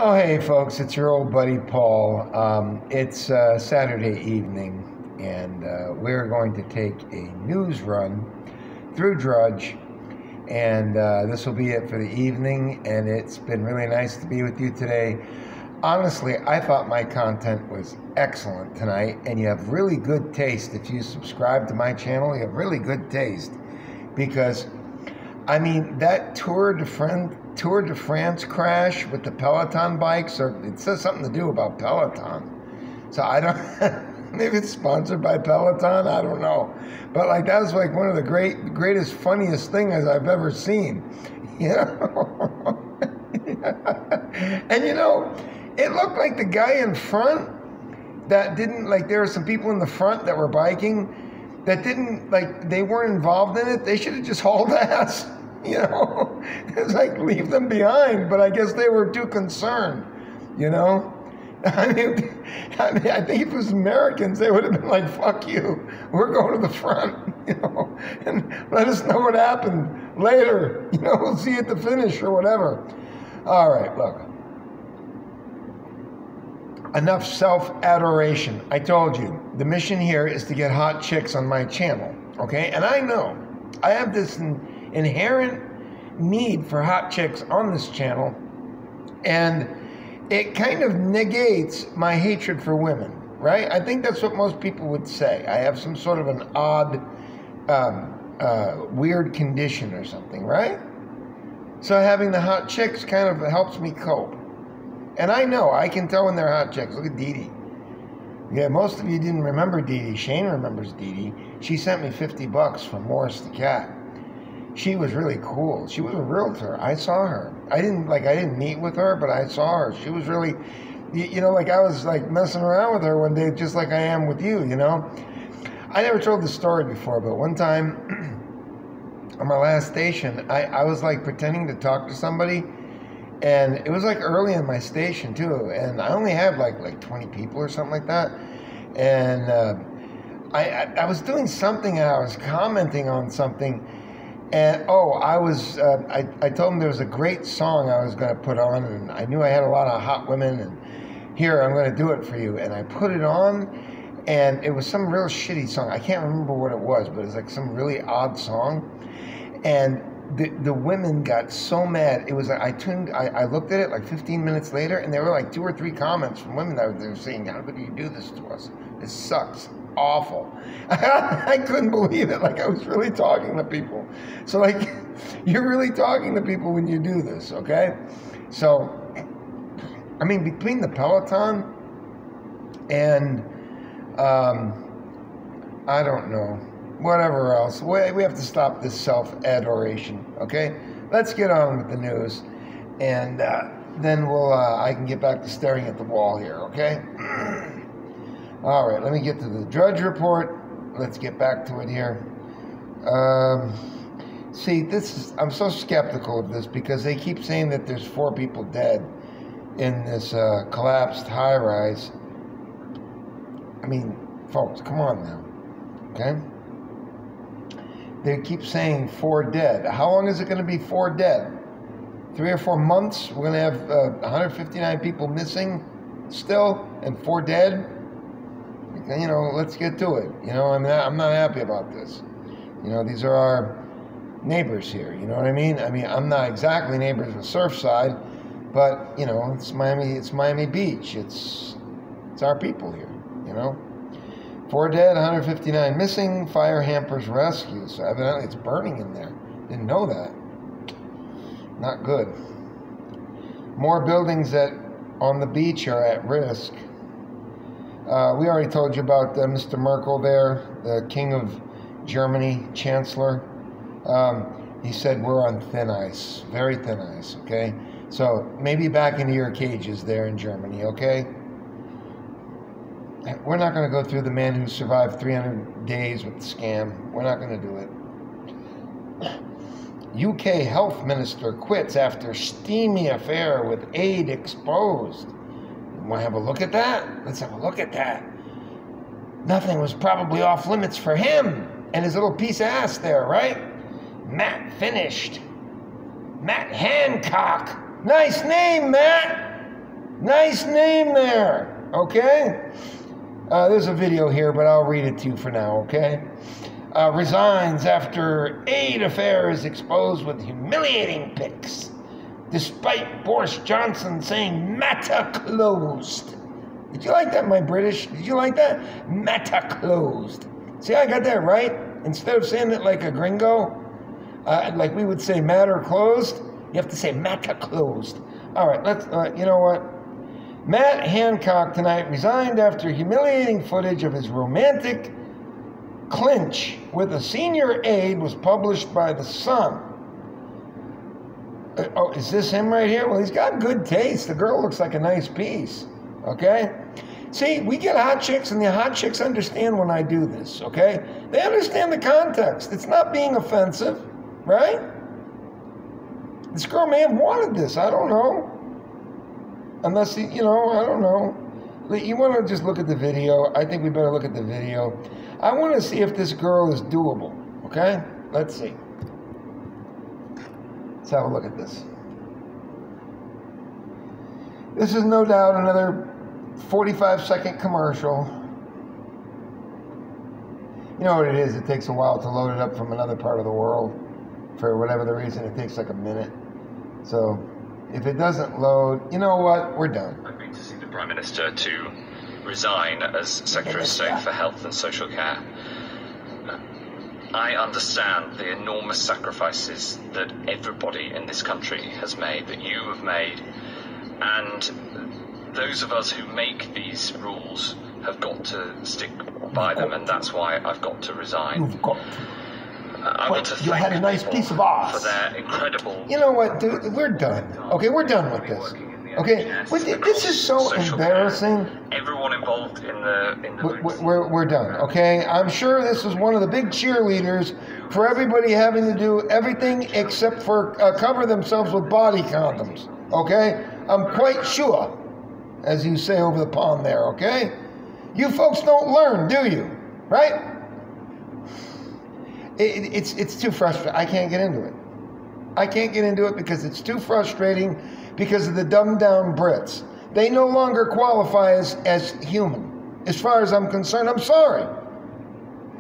Oh, hey, folks, it's your old buddy Paul. It's Saturday evening, and we're going to take a news run through Drudge, and this will be it for the evening, and it's been really nice to be with you today. Honestly, I thought my content was excellent tonight, and you have really good taste. If you subscribe to my channel, you have really good taste, because, I mean, that Tour de France crash with the Peloton bikes, or it says something to do about Peloton. So I don't, maybe it's sponsored by Peloton, I don't know. But like, that was like one of the greatest, funniest things I've ever seen, you know? And you know, it looked like the guy in front that didn't, like, there were some people in the front that were biking that didn't, like, they weren't involved in it. They should have just hauled ass. You know, it's like, leave them behind, but I guess they were too concerned, you know? I mean, I think if it was Americans, they would have been like, fuck you, we're going to the front, you know, and let us know what happened later, you know, we'll see you at the finish or whatever. All right, look. Enough self-adoration. I told you, the mission here is to get hot chicks on my channel, okay? And I know I have this inherent need for hot chicks on this channel, and it kind of negates my hatred for women, right? I think that's what most people would say. I have some sort of an odd, weird condition or something, right? So having the hot chicks kind of helps me cope. And I know, I can tell when they're hot chicks. Look at Dee Dee. Yeah, most of you didn't remember Dee Dee. Shane remembers Dee Dee. She sent me $50 from Morris the Cat. She was really cool. She was a realtor. I saw her. I didn't meet with her, but I saw her. She was really, you know, like, I was like messing around with her one day, just like I am with you, you know. I never told this story before, but one time on my last station, I was like pretending to talk to somebody, and it was like early in my station too, and I only had like 20 people or something like that, and I was doing something, and I was commenting on something. And I told him there was a great song I was going to put on, and I knew I had a lot of hot women, and here, I'm going to do it for you. And I put it on, and it was some real shitty song. I can't remember what it was, but it was like some really odd song. And the women got so mad. It was like, I looked at it like 15 minutes later, and there were like 2 or 3 comments from women that were saying, how could you do this to us? This sucks. Awful. I couldn't believe it. Like, I was really talking to people. So, like, you're really talking to people when you do this, okay? So, I mean, between the Peloton and, I don't know, whatever else, we have to stop this self-adoration, okay? Let's get on with the news, and then I can get back to staring at the wall here, okay? All right, let me get to the Drudge Report. Let's get back to it here. See, I'm so skeptical of this because they keep saying that there's 4 people dead in this collapsed high-rise. I mean, folks, come on now, okay? They keep saying 4 dead. How long is it going to be 4 dead? 3 or 4 months? We're going to have 159 people missing still and 4 dead? You know, let's get to it. You know, I'm not happy about this. You know, these are our neighbors here. You know what I mean? I mean, I'm not exactly neighbors with Surfside, but you know, it's Miami Beach. It's our people here. You know, 4 dead, 159 missing. Fire hampers rescue. So evidently, it's burning in there. Didn't know that. Not good. More buildings on the beach are at risk. We already told you about Mr. Merkel there, the King of Germany, Chancellor. He said we're on thin ice, very thin ice, okay? So maybe back into your cages there in Germany, okay? We're not going to go through the man who survived 300 days with the scam. We're not going to do it. UK health minister quits after steamy affair with aide exposed. Want to have a look at that? Let's have a look at that. Nothing was probably off limits for him and his little piece of ass there, right? Matt finished. Matt Hancock. Nice name, Matt. Nice name there, okay? There's a video here, but I'll read it to you for now, okay? Resigns after aid affair is exposed with humiliating pics, despite Boris Johnson saying Meta closed. Did you like that, my British? Did you like that? Meta closed. See, I got that right. Instead of saying it like a gringo, like we would say matter closed, you have to say Meta closed. All right, let's, you know what? Matt Hancock tonight resigned after humiliating footage of his romantic clinch with a senior aide was published by The Sun. Oh, is this him right here? Well, he's got good taste. The girl looks like a nice piece, okay? See, we get hot chicks, and the hot chicks understand when I do this, okay? They understand the context. It's not being offensive, right? This girl may have wanted this. I don't know. Unless, you know, I don't know. You want to just look at the video. I think we better look at the video. I want to see if this girl is doable, okay? Let's see. Let's have a look at this. This is no doubt another 45-second commercial. You know what it is? It takes a while to load it up from another part of the world. For whatever the reason, it takes like a minute. So if it doesn't load, you know what? We're done. I've been to see the Prime Minister to resign as Secretary of State for Health and Social Care. I understand the enormous sacrifices that everybody in this country has made, that you have made, and those of us who make these rules have got to stick by them, and that's why I've got to resign. You've got to. I want to thank you had a nice piece of ass for their incredible. You know what, dude? We're done. Okay, we're done with this. Okay, but this is so embarrassing. Everyone involved in the we're done. Okay, I'm sure this is one of the big cheerleaders for everybody having to do everything except for cover themselves with body condoms. Okay, I'm quite sure, as you say over the pond there. Okay, you folks don't learn, do you? Right? It's too frustrating. I can't get into it. I can't get into it because it's too frustrating because of the dumbed down Brits. They no longer qualify as human. As far as I'm concerned, I'm sorry.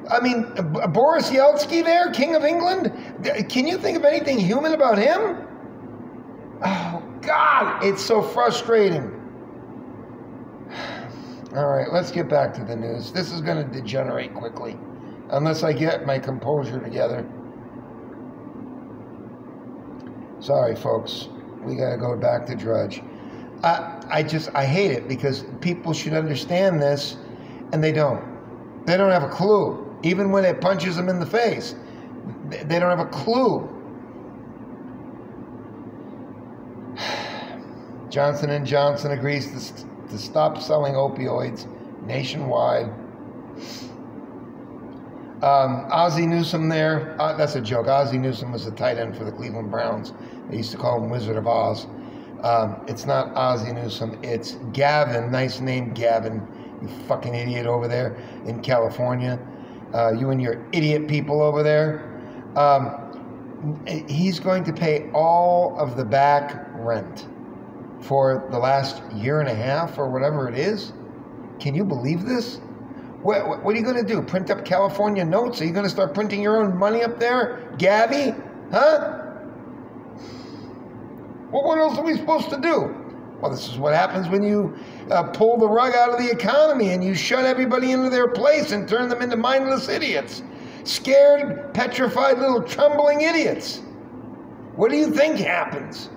I mean, Boris Yeltsin there, King of England, can you think of anything human about him? Oh, God, it's so frustrating. All right, let's get back to the news. This is going to degenerate quickly. Unless I get my composure together. Sorry, folks. We got to go back to Drudge. I hate it because people should understand this, and they don't. They don't have a clue. Even when it punches them in the face, they don't have a clue. Johnson & Johnson agrees to stop selling opioids nationwide. Ozzie Newsome there. That's a joke. Ozzie Newsome was the tight end for the Cleveland Browns. They used to call him Wizard of Oz. It's not Ozzie Newsome. It's Gavin. Nice name, Gavin. You fucking idiot over there in California. You and your idiot people over there. He's going to pay all of the back rent for the last year and a half or whatever it is. Can you believe this? What are you going to do? Print up California notes? Are you going to start printing your own money up there, Gabby? Huh? Well, what else are we supposed to do? Well, this is what happens when you pull the rug out of the economy and you shut everybody into their place and turn them into mindless idiots. Scared, petrified little trembling idiots. What do you think happens?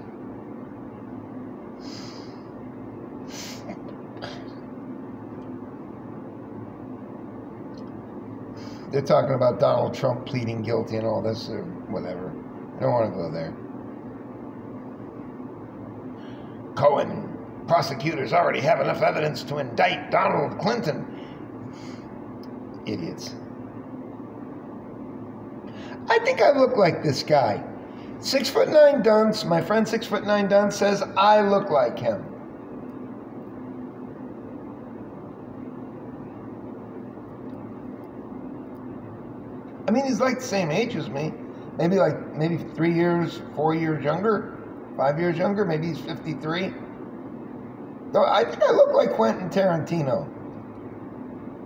They're talking about Donald Trump pleading guilty and all this or whatever. I don't want to go there. Cohen, prosecutors already have enough evidence to indict Donald Clinton. Idiots. I think I look like this guy. 6'9" dunce, my friend 6'9" dunce says I look like him. I mean, he's like the same age as me. Maybe 3 years, 4 years younger, 5 years younger. Maybe he's 53. No, I think I look like Quentin Tarantino.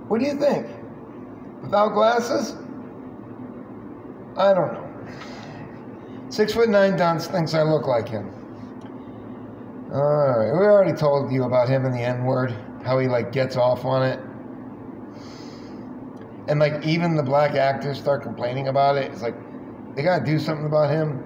What do you think? Without glasses? I don't know. 6'9" Dunce thinks I look like him. Alright, we already told you about him and the N-word, how he like gets off on it. And like even the black actors start complaining about it. It's like they gotta do something about him.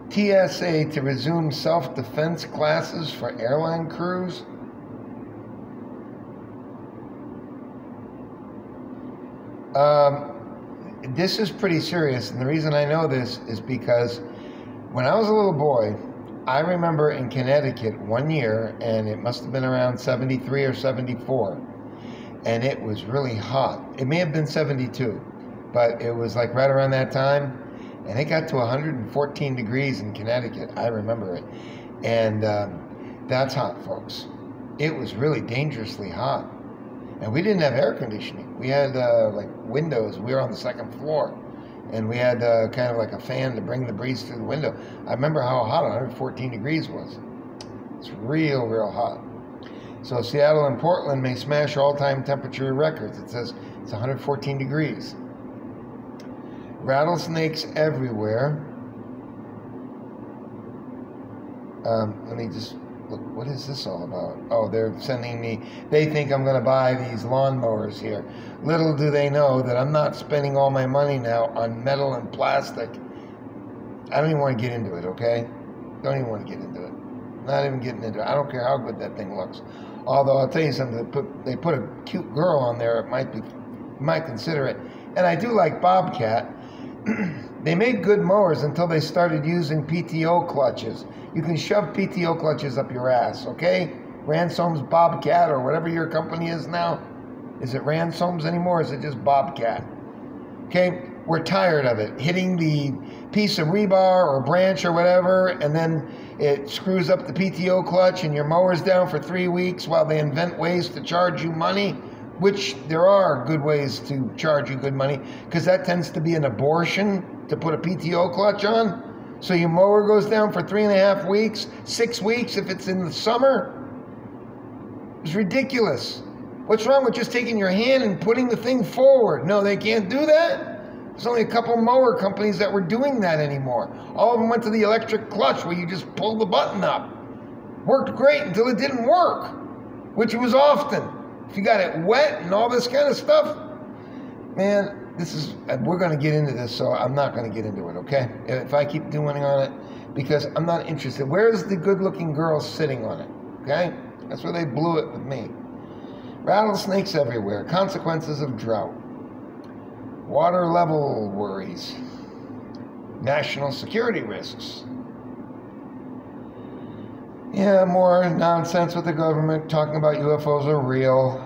TSA to resume self-defense classes for airline crews. This is pretty serious, and the reason I know this is because when I was a little boy, I remember in Connecticut one year, and it must have been around 73 or 74, and it was really hot. It may have been 72, but it was like right around that time, and it got to 114 degrees in Connecticut. I remember it, and that's hot, folks. It was really dangerously hot. And we didn't have air conditioning. We had like windows. We were on the second floor, and we had kind of like a fan to bring the breeze through the window. I remember how hot 114 degrees was. It's real, real hot. So Seattle and Portland may smash all-time temperature records. It says it's 114 degrees. Rattlesnakes everywhere. Let me just look. What is this all about? Oh, they're sending me. They think I'm going to buy these lawnmowers here. Little do they know that I'm not spending all my money now on metal and plastic. I don't even want to get into it, okay? Don't even want to get into it. Not even getting into it. I don't care how good that thing looks. Although I'll tell you something. They put a cute girl on there. It might be. You might consider it. And I do like Bobcat. They made good mowers until they started using PTO clutches. You can shove PTO clutches up your ass, okay? Ransome's Bobcat or whatever your company is now. Is it Ransome's anymore or is it just Bobcat? Okay, we're tired of it. Hitting the piece of rebar or branch or whatever, and then it screws up the PTO clutch and your mower's down for 3 weeks while they invent ways to charge you money, which there are good ways to charge you good money, because that tends to be an abortion to put a PTO clutch on. So your mower goes down for 3.5 weeks, 6 weeks if it's in the summer. It's ridiculous. What's wrong with just taking your hand and putting the thing forward? No, they can't do that. There's only a couple mower companies that were doing that anymore. All of them went to the electric clutch where you just pull the button up. Worked great until it didn't work, which it was often. If you got it wet and all this kind of stuff, man, we're going to get into this, so I'm not going to get into it, okay? If I keep doing on it, because I'm not interested. Where's the good-looking girl sitting on it, okay? That's where they blew it with me. Rattlesnakes everywhere. Consequences of drought. Water level worries. National security risks. Yeah, more nonsense with the government talking about UFOs are real.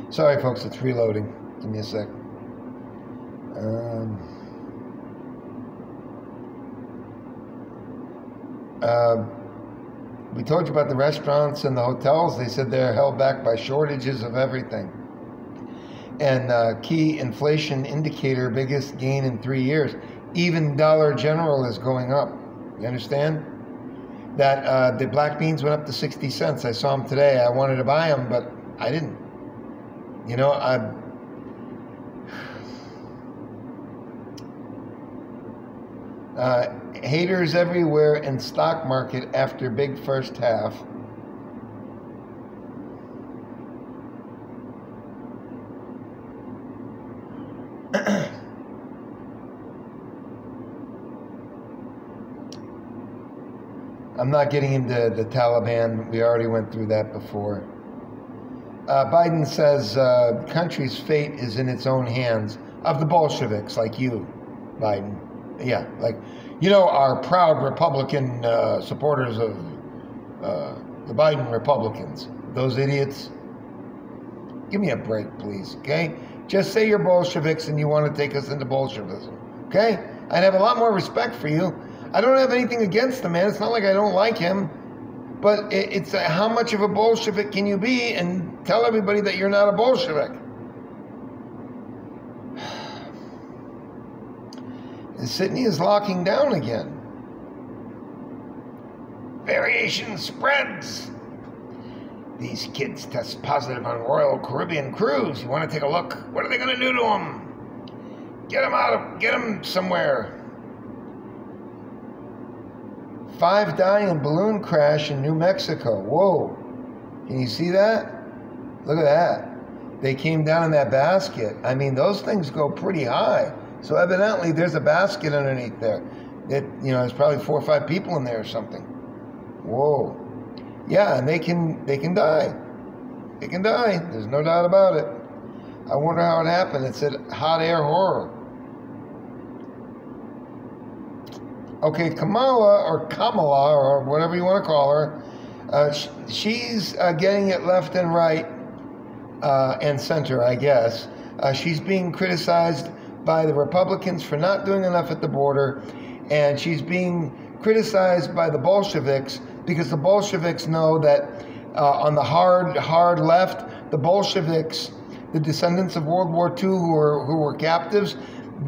Sorry, folks, it's reloading. Give me a sec. We told you about the restaurants and the hotels. They said they're held back by shortages of everything. And key inflation indicator, biggest gain in 3 years. Even Dollar General is going up. You understand? That the black beans went up to 60 cents. I saw them today. I wanted to buy them, but I didn't. You know, haters everywhere in stock market after big first half. I'm not getting into the Taliban. We already went through that before. Biden says the country's fate is in its own hands, of the Bolsheviks like you, Biden. Yeah, like, you know, our proud Republican supporters of the Biden Republicans. Those idiots. Give me a break, please, okay? Just say you're Bolsheviks and you want to take us into Bolshevism, okay? I'd have a lot more respect for you. I don't have anything against the man. It's not like I don't like him. But it's how much of a Bolshevik can you be and tell everybody that you're not a Bolshevik? Sydney is locking down again. Variation spreads. These kids test positive on Royal Caribbean cruise. You want to take a look? What are they going to do to them? Get them somewhere. 5 die in balloon crash in New Mexico. Whoa. Can you see that? Look at that. They came down in that basket. I mean, those things go pretty high. So evidently there's a basket underneath there. There's probably 4 or 5 people in there or something. Whoa. Yeah, and they can die. They can die. There's no doubt about it. I wonder how it happened. It said hot air horror. Okay, Kamala or whatever you want to call her, she's getting it left and right and center, I guess. She's being criticized by the Republicans for not doing enough at the border, and she's being criticized by the Bolsheviks because the Bolsheviks know that on the hard left, the Bolsheviks, the descendants of World War II who were captives,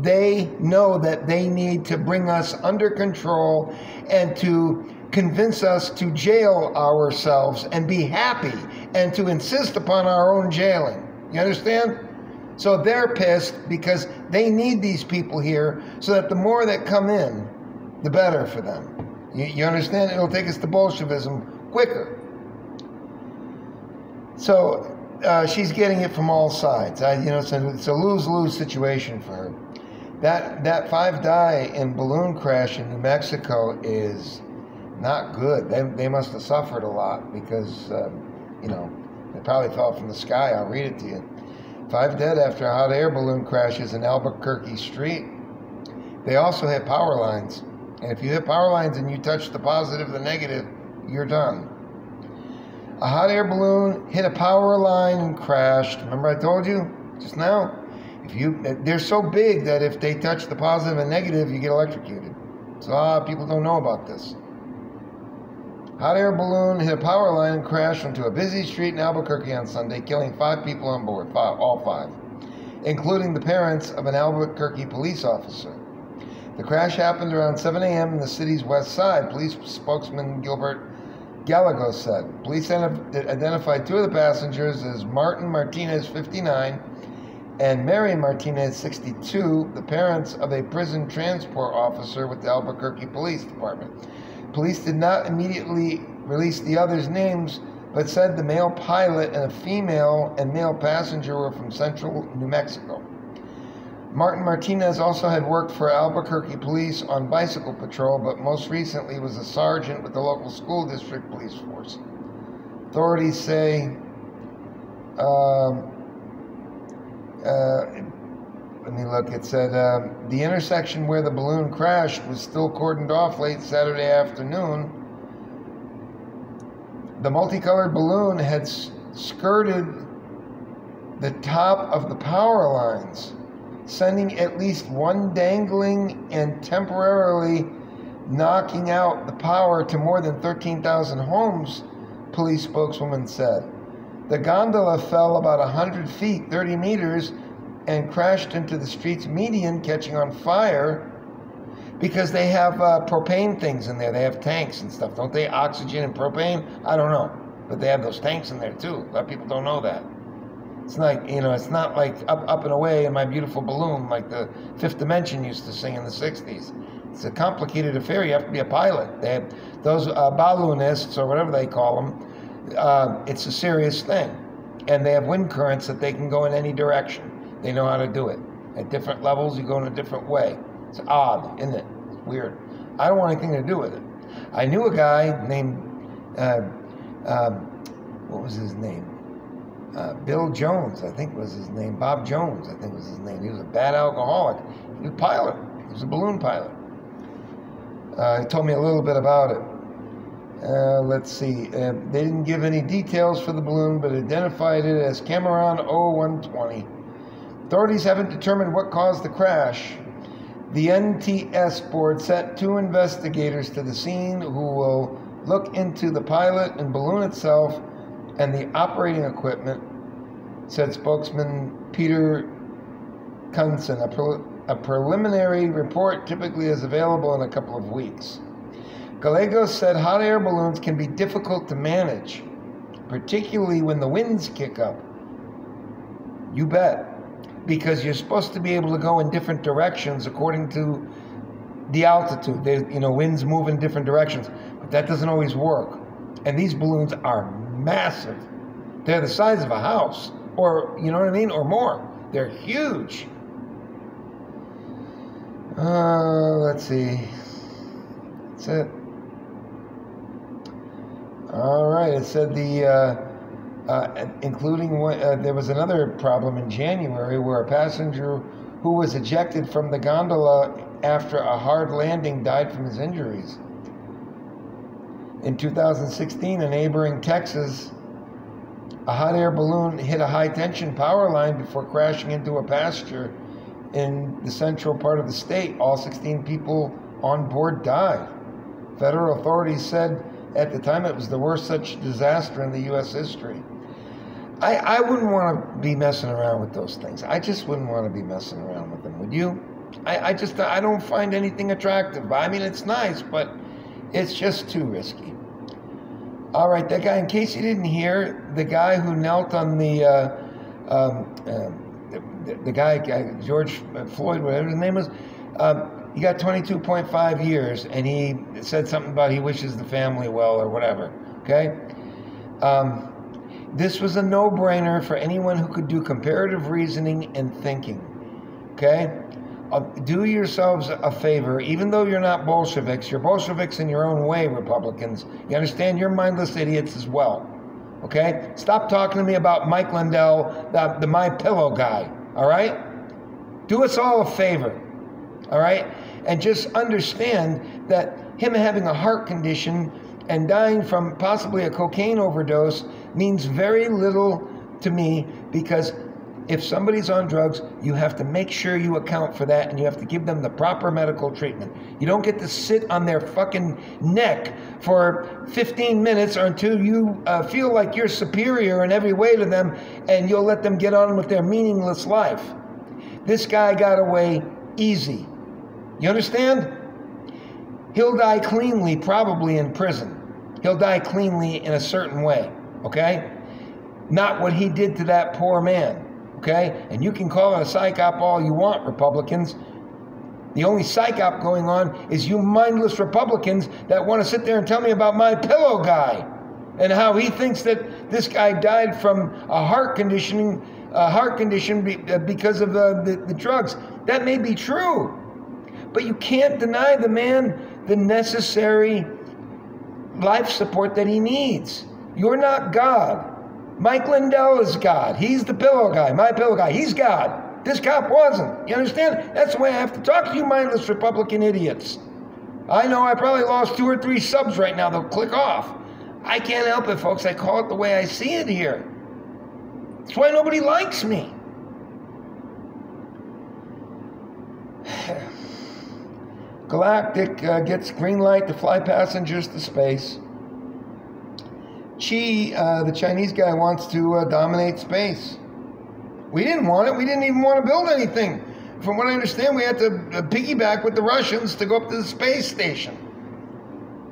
they know that they need to bring us under control and to convince us to jail ourselves and be happy and to insist upon our own jailing. You understand? So they're pissed because they need these people here so that the more that come in, the better for them. You understand? It'll take us to Bolshevism quicker. So she's getting it from all sides. It's a lose-lose situation for her. That 5 die in balloon crash in New Mexico is not good. They must have suffered a lot because, they probably fell from the sky. I'll read it to you. 5 dead after hot air balloon crashes in Albuquerque Street. They also hit power lines. And if you hit power lines and you touch the positive, the negative, you're done. A hot air balloon hit a power line and crashed. Remember I told you just now? They're so big that if they touch the positive and negative, you get electrocuted. So a lot of people don't know about this. Hot air balloon hit a power line and crashed onto a busy street in Albuquerque on Sunday, killing 5 people on board, all 5, including the parents of an Albuquerque police officer. The crash happened around 7 a.m. in the city's west side, police spokesman Gilbert Gallego said. Police identified 2 of the passengers as Martin Martinez, 59, and Mary Martinez, 62, the parents of a prison transport officer with the Albuquerque Police Department. Police did not immediately release the others' names, but said the male pilot and a female and male passenger were from central New Mexico. Martin Martinez also had worked for Albuquerque Police on bicycle patrol, but most recently was a sergeant with the local school district police force. Authorities say, let me look, it said, the intersection where the balloon crashed was still cordoned off late Saturday afternoon. The multicolored balloon had skirted the top of the power lines, sending at least one dangling and temporarily knocking out the power to more than 13,000 homes, police spokeswoman said. The gondola fell about 100 feet, 30 meters, and crashed into the street's median, catching on fire because they have propane things in there. They have tanks and stuff, don't they? Oxygen and propane? I don't know. But they have those tanks in there, too. A lot of people don't know that. It's like, it's not like up and away in my beautiful balloon like the Fifth Dimension used to sing in the 60s. It's a complicated affair. You have to be a pilot. They have those balloonists, or whatever they call them. It's a serious thing. And they have wind currents that they can go in any direction. They know how to do it. At different levels, you go in a different way. It's odd, isn't it? It's weird. I don't want anything to do with it. I knew a guy named, what was his name? Bill Jones, I think was his name. Bob Jones, I think was his name. He was a bad alcoholic. He was a pilot. He was a balloon pilot. He told me a little bit about it. Let's see. They didn't give any details for the balloon, but identified it as Cameron 0120. Authorities haven't determined what caused the crash. The NTS board sent 2 investigators to the scene who will look into the pilot and balloon itself and the operating equipment, said spokesman Peter Kunsen. A preliminary report typically is available in a couple of weeks. Gallegos said hot air balloons can be difficult to manage, particularly when the winds kick up. You bet. Because you're supposed to be able to go in different directions according to the altitude. Winds move in different directions, but that doesn't always work. And these balloons are massive. They're the size of a house, or, you know what I mean, or more. They're huge. Let's see. That's it. All right. It said including there was another problem in January where a passenger who was ejected from the gondola after a hard landing died from his injuries. In 2016, in neighboring Texas, a hot air balloon hit a high-tension power line before crashing into a pasture in the central part of the state. All 16 people on board died. Federal authorities said at the time it was the worst such disaster in the U.S. history. I wouldn't want to be messing around with those things. I just wouldn't want to be messing around with them, would you? I don't find anything attractive. I mean, it's nice, but it's just too risky. All right, that guy, in case you didn't hear, the guy who knelt on the guy, George Floyd, whatever his name was, he got 22.5 years, and he said something about he wishes the family well or whatever, okay? This was a no-brainer for anyone who could do comparative reasoning and thinking, okay? Do yourselves a favor, even though you're not Bolsheviks, you're Bolsheviks in your own way, Republicans. You understand? You're mindless idiots as well, okay? Stop talking to me about Mike Lindell, the My Pillow guy, all right? Do us all a favor, all right? And just understand that him having a heart condition and dying from possibly a cocaine overdose means very little to me, because if somebody's on drugs, you have to make sure you account for that, and you have to give them the proper medical treatment. You don't get to sit on their fucking neck for 15 minutes or until you feel like you're superior in every way to them, and you'll let them get on with their meaningless life. This guy got away easy. You understand? He'll die cleanly, probably in prison. He'll die cleanly in a certain way, okay? Not what he did to that poor man, okay? And you can call it a psych op all you want, Republicans. The only psych op going on is you mindless Republicans that want to sit there and tell me about My Pillow guy and how he thinks that this guy died from a heart condition because of the drugs. That may be true, but you can't deny the man the necessary life support that he needs. You're not God. Mike Lindell is God. He's the pillow guy, My Pillow guy. He's God. This cop wasn't. You understand? That's the way I have to talk to you mindless Republican idiots. I know I probably lost 2 or 3 subs right now. They'll click off. I can't help it, folks. I call it the way I see it here. That's why nobody likes me. Galactic gets green light to fly passengers to space. Xi, the Chinese guy, wants to dominate space. We didn't want it. We didn't even want to build anything. From what I understand, we had to piggyback with the Russians to go up to the space station,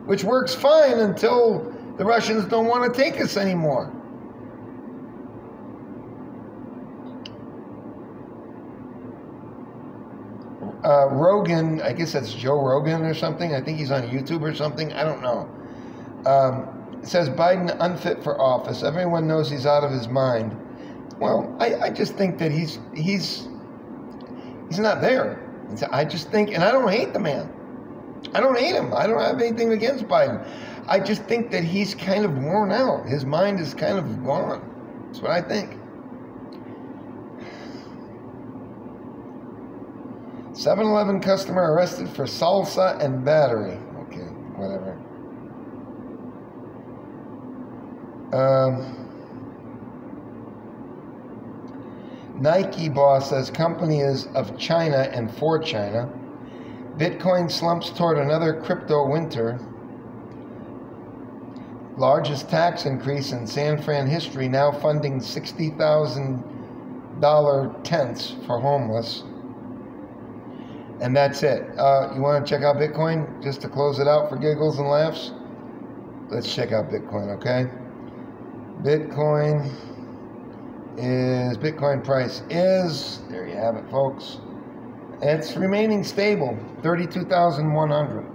which works fine until the Russians don't want to take us anymore. Rogan, I guess that's Joe Rogan or something. I think he's on YouTube or something. I don't know. Says Biden unfit for office. Everyone knows he's out of his mind. Well, I just think that he's not there. I just think, and I don't hate the man. I don't hate him. I don't have anything against Biden. I just think that he's kind of worn out. His mind is kind of gone. That's what I think. 7-Eleven customer arrested for salsa and battery. Okay, whatever. Nike boss says company is of China and for China. Bitcoin slumps toward another crypto winter. Largest tax increase in San Fran history, now funding $60,000 tents for homeless. And that's it. You want to check out Bitcoin? Just to close it out for giggles and laughs? Let's check out Bitcoin, okay? Bitcoin price is, there you have it, folks. It's remaining stable, 32,100.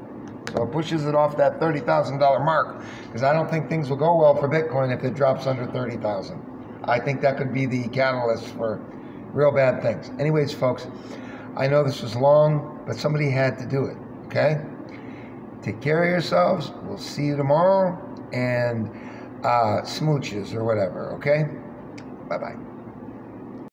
So it pushes it off that $30,000 mark, because I don't think things will go well for Bitcoin if it drops under 30,000. I think that could be the catalyst for real bad things. Anyways, folks, I know this was long, but somebody had to do it, okay? Take care of yourselves. We'll see you tomorrow, and smooches or whatever, okay? Bye-bye.